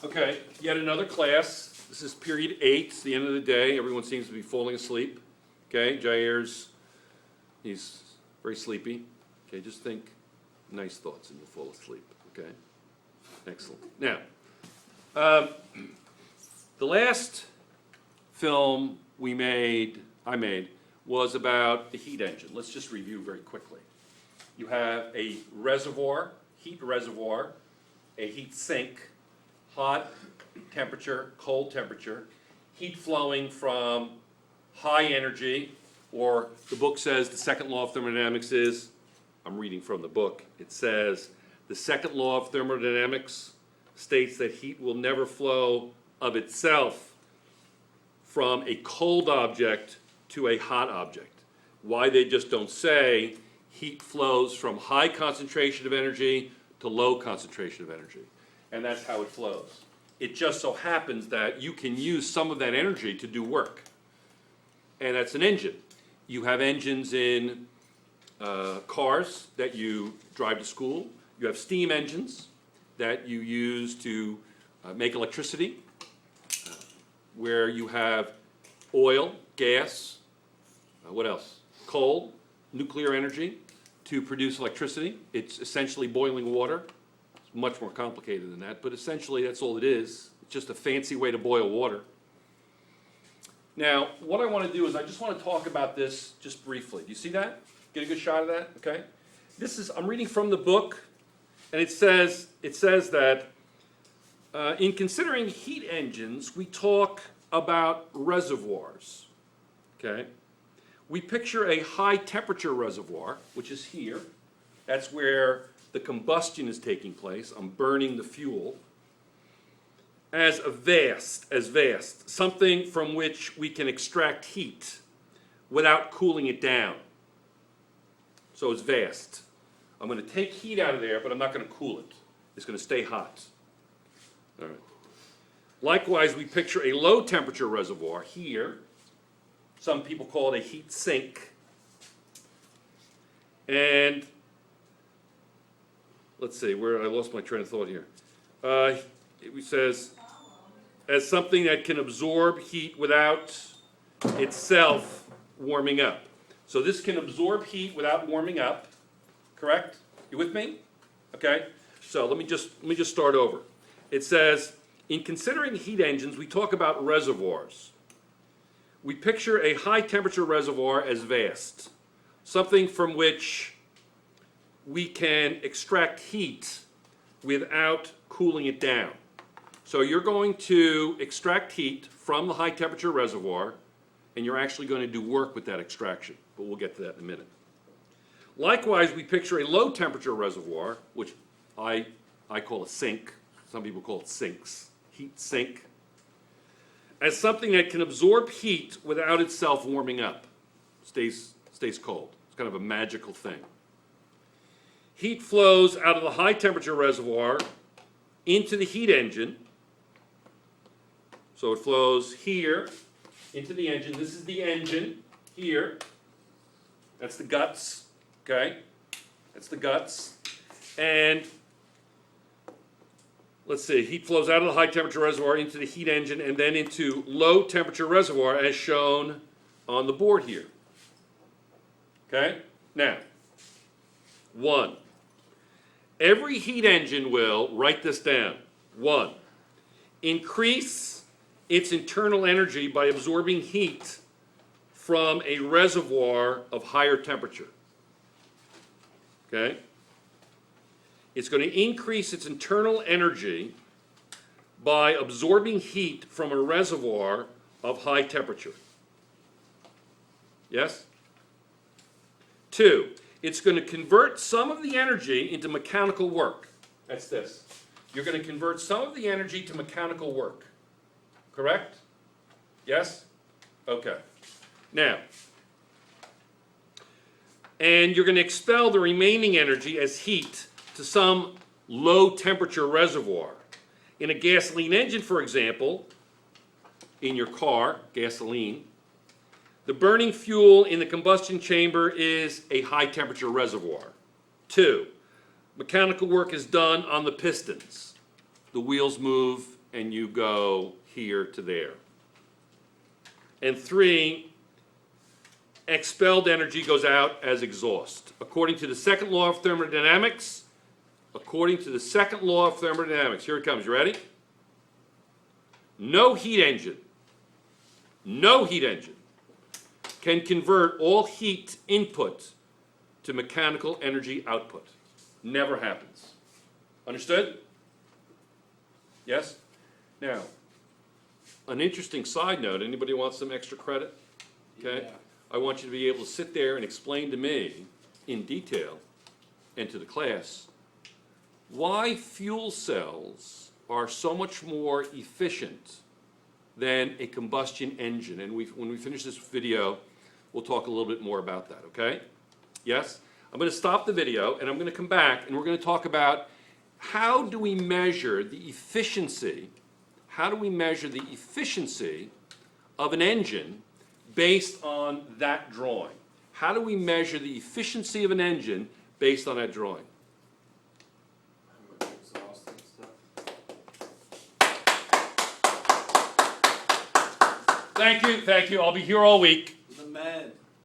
Okay, yet another class. This is period 8. It's the end of the day. Everyone seems to be falling asleep. Okay, Jair's, he's very sleepy. Okay, just think nice thoughts and you'll fall asleep. Okay, excellent. Now, the last film I made, was about the heat engine. Let's just review very quickly. You have a reservoir, heat reservoir, a heat sink, hot temperature, cold temperature, heat flowing from high energy, or the book says the second law of thermodynamics is, I'm reading from the book, it says the second law of thermodynamics states that heat will never flow of itself from a cold object to a hot object. Why they just don't say heat flows from high concentration of energy to low concentration of energy. And that's how it flows. It just so happens that you can use some of that energy to do work. And that's an engine. You have engines in cars that you drive to school. You have steam engines that you use to make electricity, where you have oil, gas, what else? Coal, nuclear energy to produce electricity. It's essentially boiling water. It's much more complicated than that, but essentially that's all it is. It's just a fancy way to boil water. Now, what I want to do is I just want to talk about this just briefly. Do you see that? Get a good shot of that? Okay. I'm reading from the book, and it says that in considering heat engines, we talk about reservoirs. Okay. We picture a high temperature reservoir, which is here. That's where the combustion is taking place. I'm burning the fuel. As vast, something from which we can extract heat without cooling it down. So it's vast. I'm going to take heat out of there, but I'm not going to cool it. It's going to stay hot. All right. Likewise, we picture a low temperature reservoir here. Some people call it a heat sink. And let's see, where I lost my train of thought here. It says, as something that can absorb heat without itself warming up. So this can absorb heat without warming up, correct? You with me? Okay. So let me just start over. It says, in considering heat engines, we talk about reservoirs. We picture a high temperature reservoir as vast, something from which we can extract heat without cooling it down. So you're going to extract heat from the high temperature reservoir, and you're actually going to do work with that extraction, but we'll get to that in a minute. Likewise, we picture a low temperature reservoir, which I call a sink. Some people call it sinks, heat sink, as something that can absorb heat without itself warming up. Stays cold. It's kind of a magical thing. Heat flows out of the high temperature reservoir into the heat engine. So it flows here into the engine. This is the engine here. That's the guts, okay? That's the guts. And let's see, heat flows out of the high temperature reservoir into the heat engine and then into low temperature reservoir as shown on the board here. Okay? Now, 1. Every heat engine will, write this down, 1, increase its internal energy by absorbing heat from a reservoir of higher temperature. Okay? It's going to increase its internal energy by absorbing heat from a reservoir of high temperature. Yes? 2, it's going to convert some of the energy into mechanical work. That's this. You're going to convert some of the energy to mechanical work. Correct? Yes? Okay. Now, and you're going to expel the remaining energy as heat to some low temperature reservoir. In a gasoline engine, for example, in your car, gasoline, the burning fuel in the combustion chamber is a high temperature reservoir. 2, mechanical work is done on the pistons. The wheels move and you go here to there. And 3, expelled energy goes out as exhaust. According to the second law of thermodynamics, here it comes, you ready? No heat engine can convert all heat input to mechanical energy output. Never happens. Understood? Yes? Now, an interesting side note, anybody want some extra credit? Okay? Yeah. I want you to be able to sit there and explain to me in detail and to the class why fuel cells are so much more efficient than a combustion engine. And when we finish this video, we'll talk a little bit more about that, okay? Yes? I'm going to stop the video and I'm going to come back and we're going to talk about how do we measure the efficiency of an engine based on that drawing? How do we measure the efficiency of an engine based on that drawing? Exhaust and stuff. Thank you. I'll be here all week.